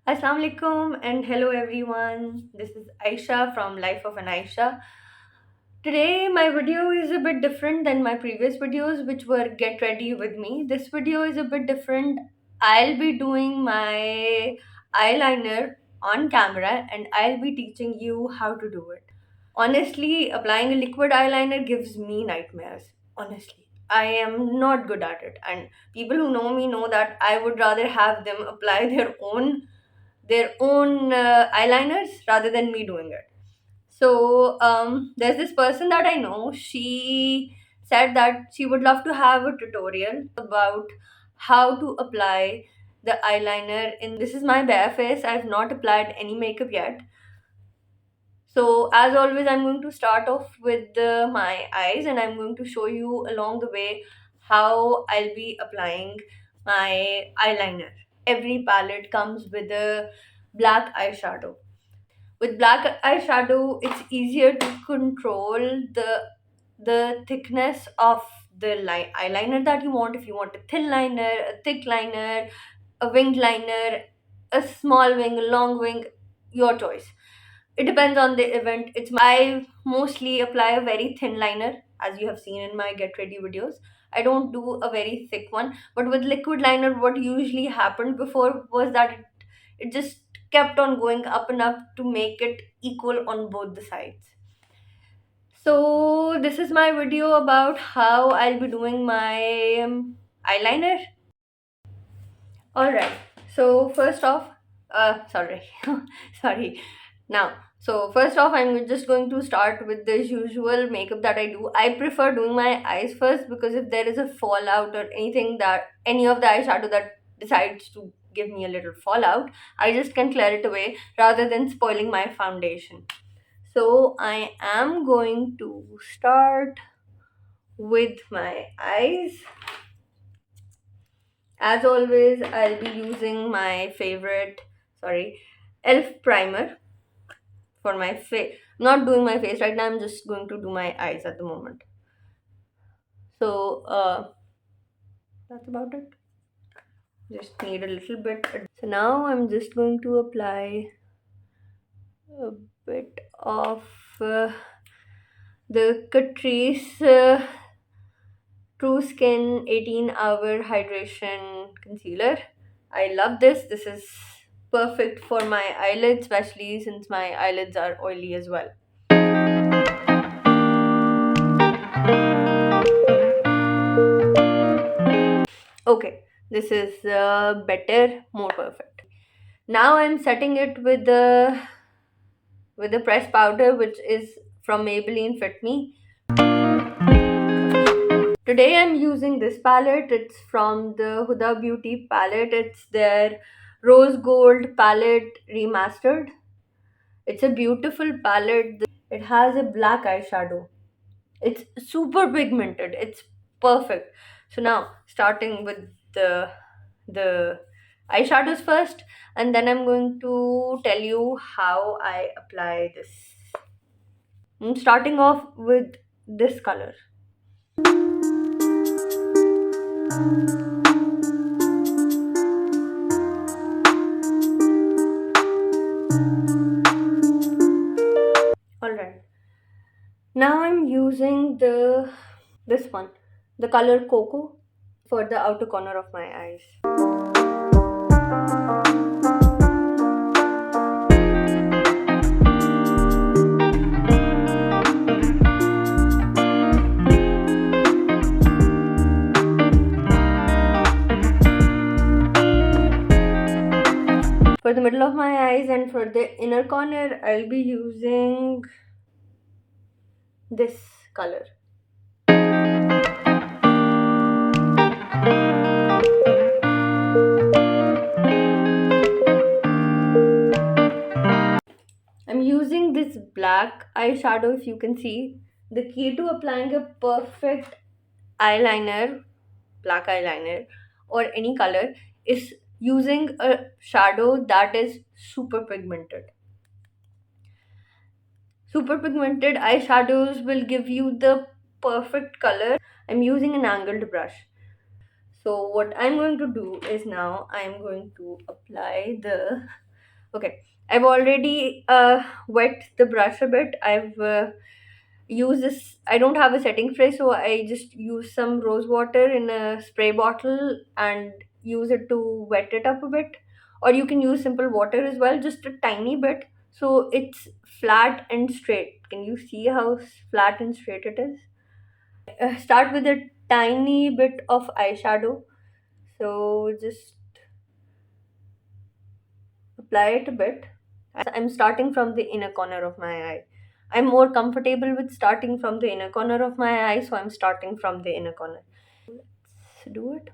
Assalamu alaikum and hello everyone. This is Ayesha from Life of an Ayesha. Today my video is a bit different than my previous videos which were get ready with me. This video is a bit different. I'll be doing my eyeliner on camera and I'll be teaching you how to do it. Honestly, applying a liquid eyeliner gives me nightmares. Honestly, I am not good at it and people who know me know that I would rather have them apply their own eyeliners rather than me doing it. So there's this person that I know. She said that she would love to have a tutorial about how to apply the eyeliner. In this is my bare face. I've not applied any makeup yet. So as always, I'm going to start off with my eyes, and I'm going to show you along the way how I'll be applying my eyeliner. Every palette comes with a black eyeshadow. With black eyeshadow, it's easier to control the thickness of the eyeliner that you want. If you want a thin liner, a thick liner, a winged liner, a small wing, a long wing, your choice. It depends on the event. I mostly apply a very thin liner, as you have seen in my get ready videos. I don't do a very thick one, but with liquid liner, what usually happened before was that it just kept on going up and up to make it equal on both the sides. So this is my video about how I'll be doing my eyeliner. All right. So first off, sorry, sorry. Now, so first off, I'm just going to start with the usual makeup that I do. I prefer doing my eyes first because if there is a fallout or anything that any of the eyeshadow that decides to give me a little fallout, I just can clear it away rather than spoiling my foundation. So I am going to start with my eyes. As always, I'll be using my favorite, elf primer for my face. Not doing my face right now, I'm just going to do my eyes at the moment. So that's about it. Just need a little bit. So now I'm just going to apply a bit of the Catrice True Skin 18-hour hydration concealer. I love this. This is perfect for my eyelids, especially since my eyelids are oily as well. Okay, this is better, more perfect. Now I'm setting it with the pressed powder, which is from Maybelline Fit Me. Today I'm using this palette. It's from the Huda Beauty palette. It's their Rose Gold palette remastered. It's a beautiful palette. It has a black eyeshadow. It's super pigmented. It's perfect. So now starting with the eyeshadows first, and then I'm going to tell you how I apply this. I'm starting off with this color. All right. Now I'm using this one, the color Cocoa, for the outer corner of my eyes. For the middle of my eyes and for the inner corner, I'll be using this color. I'm using this black eyeshadow. If you can see, the key to applying a perfect eyeliner, black eyeliner, or any color is using a shadow that is super pigmented. Super pigmented eyeshadows will give you the perfect color. I'm using an angled brush. So what I'm going to do is now I'm going to apply the Okay, I've already wet the brush a bit. I've used this. I don't have a setting spray, so I just use some rose water in a spray bottle and use it to wet it up a bit. Or you can use simple water as well, just a tiny bit, so it's flat and straight. Can you see how flat and straight it is? Start with a tiny bit of eyeshadow. So just apply it a bit. I'm starting from the inner corner of my eye. I'm more comfortable with starting from the inner corner of my eye, so I'm starting from the inner corner. Let's do it.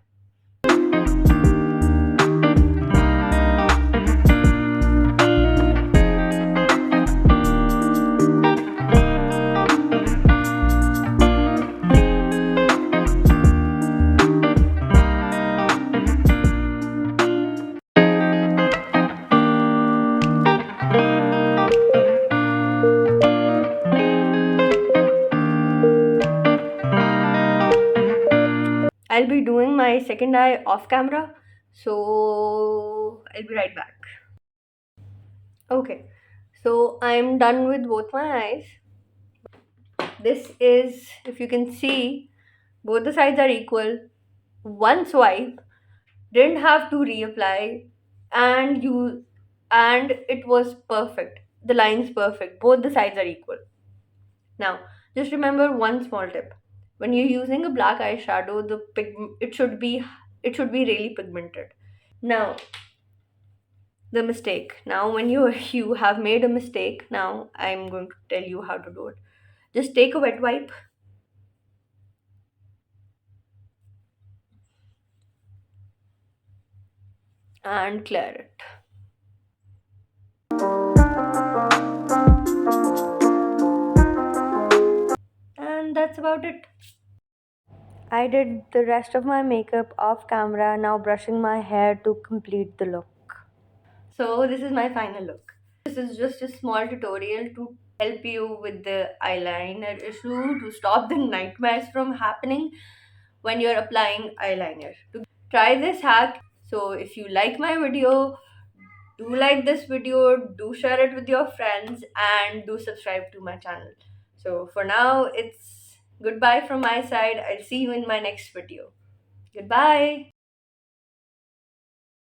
I'll be doing my second eye off camera, so I'll be right back. Okay, so I'm done with both my eyes. This is, if you can see, both the sides are equal. One swipe, didn't have to reapply, and it was perfect. The line's perfect. Both the sides are equal. Now, just remember one small tip. When you're using a black eyeshadow, it should be really pigmented. Now, the mistake. Now, when you have made a mistake, now I'm going to tell you how to do it. Just take a wet wipe and clear it. And that's about it. I did the rest of my makeup off camera, now brushing my hair to complete the look. So, this is my final look. This is just a small tutorial to help you with the eyeliner issue, to stop the nightmares from happening when you're applying eyeliner. Try this hack. So, if you like my video, do like this video, do share it with your friends, and do subscribe to my channel. So, for now, it's goodbye from my side. I'll see you in my next video. Goodbye.